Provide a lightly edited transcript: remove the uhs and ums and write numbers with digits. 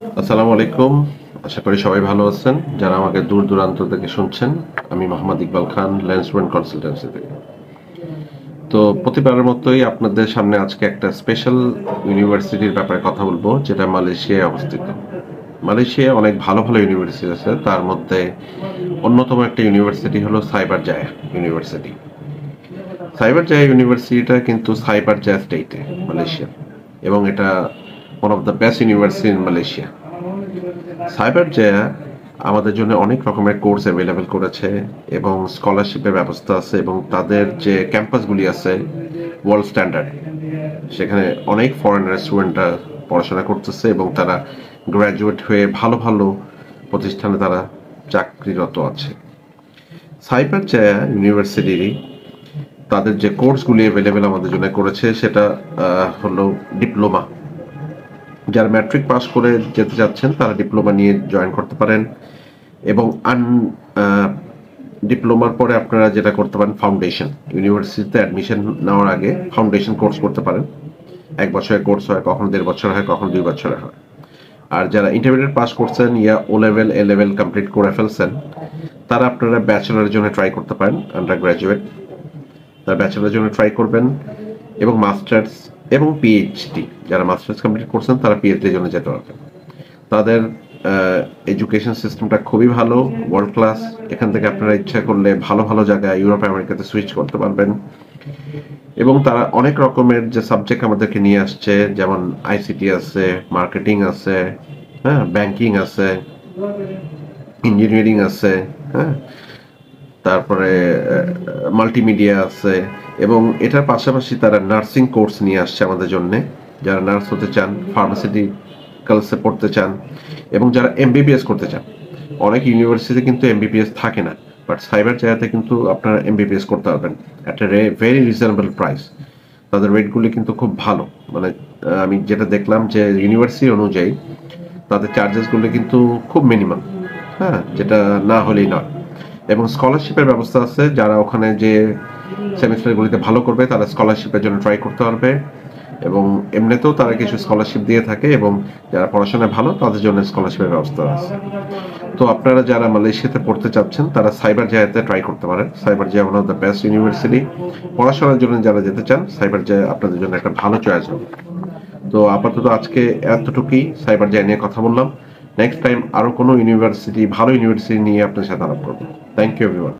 আসসালামু আলাইকুম। আশা করি সবাই ভালো আছেন। যারা আমাকে দূর দূরান্ত থেকে শুনছেন, আমি মোহাম্মদ ইকবাল খান, ল্যান্সম্যান কনসালটেন্সি থেকে। তো প্রতিবারের মতোই আপনাদের সামনে আজকে একটা স্পেশাল ইউনিভার্সিটির ব্যাপারে কথা বলবো, যেটা মালয়েশিয়ায় অবস্থিত। মালয়েশিয়ায় অনেক ভালো ভালো ইউনিভার্সিটি আছে, তার মধ্যে অন্যতম একটা ইউনিভার্সিটি হলো Cyberjaya university. Cyberjaya ইউনিভার্সিটিটা কিন্তু সাইবার জায়া স্টেটে, মালয়েশিয়া, এবং এটা one of the best university in Malaysia. Cyberjaya আমাদের জন্য অনেক রকমের কোর্স অ্যাভেলেবেল করেছে এবং স্কলারশিপের ব্যবস্থা আছে, এবং তাদের যে ক্যাম্পাসগুলি আছে ওয়ার্ল্ড স্ট্যান্ডার্ড। সেখানে অনেক ফরেনার স্টুডেন্টরা পড়াশোনা করতেছে এবং তারা গ্র্যাজুয়েট হয়ে ভালো ভালো প্রতিষ্ঠানে তারা চাকরিরত আছে। সাইবার জায়া ইউনিভার্সিটিরই তাদের যে কোর্সগুলি অ্যাভেলেবেল আমাদের জন্য করেছে সেটা হলো ডিপ্লোমা। যারা ম্যাট্রিক পাস করে যেতে চাচ্ছেন তারা ডিপ্লোমা নিয়ে জয়েন করতে পারেন, এবং ডিপ্লোমার পরে আপনারা যেটা করতে পারেন ফাউন্ডেশন, ইউনিভার্সিটিতে অ্যাডমিশন নেওয়ার আগে ফাউন্ডেশন কোর্স করতে পারেন। 1 বছরের কোর্স হয়, কখনো 1.5 বছর হয়, কখনো 2 বছরের হয়। আর যারা ইন্টারমিডিয়েট পাস করছেন ইয়া ও লেভেল এ লেভেল কমপ্লিট করে ফেলছেন, তারা আপনারা ব্যাচেলারের জন্য ট্রাই করতে পারেন। আন্ডার গ্র্যাজুয়েট তারা ব্যাচেলারের জন্য ট্রাই করবেন, এবং মাস্টার্স এবং পিএইচডি, যারা মাস্টার্স কমপ্লিট করছেন তারা পিএইচডির জন্য যেতে পারবেন। তাদের এডুকেশন সিস্টেমটা খুবই ভালো, ওয়ার্ল্ড ক্লাস। এখান থেকে আপনারা ইচ্ছা করলে ভালো ভালো জায়গায় ইউরোপ আমেরিকাতে সুইচ করতে পারবেন। এবং তারা অনেক রকমের যে সাবজেক্ট আমাদেরকে নিয়ে আসছে, যেমন আইসিটি আছে, মার্কেটিং আছে, হ্যাঁ, ব্যাংকিং আছে, ইঞ্জিনিয়ারিং আছে, হ্যাঁ, তারপরে মাল্টিমিডিয়া আছে, এবং এটার পাশাপাশি তারা নার্সিং কোর্স নিয়ে আসছে আমাদের জন্য। যারা নার্স হতে চান, ফার্মাসিউটিক্যালসে পড়তে চান, এবং যারা এমবিবিএস করতে চান। অনেক ইউনিভার্সিটি কিন্তু এমবিবিএস থাকে না, বাট সাইবার জায়গাতে কিন্তু আপনারা এমবিবিএস করতে পারবেন at a very reasonable price. তাদের রেটগুলি কিন্তু খুব ভালো, মানে আমি যেটা দেখলাম যে ইউনিভার্সিটি অনুযায়ী তাদের চার্জেসগুলো কিন্তু খুব মিনিমাম, হ্যাঁ, যেটা না হলেই নয়। এবং স্কলারশিপের ব্যবস্থা আছে, যারা ওখানে যে সেমিস্টারগুলিতে ভালো করবে তারা স্কলারশিপের জন্য ট্রাই করতে পারবে, এবং এমনিতেও তারা কিছু স্কলারশিপ দিয়ে থাকে, এবং যারা পড়াশোনায় ভালো তাদের জন্য স্কলারশিপের ব্যবস্থা আছে। তো আপনারা যারা মালয়েশিয়াতে পড়তে চাচ্ছেন তারা সাইবার জায়াতে ট্রাই করতে পারেন। Cyberjaya one of the best university. পড়াশোনার জন্য যারা যেতে চান, সাইবার জায়া আপনাদের জন্য একটা ভালো চয়েস হবে। তো আপাতত আজকে এতটুকুই সাইবার জায়া নিয়ে কথা বললাম। নেক্সট টাইম আরো কোনো ইউনিভার্সিটি, ভালো ইউনিভার্সিটি নিয়ে আপনার সাথে আলাপ করবো। Thank you everyone.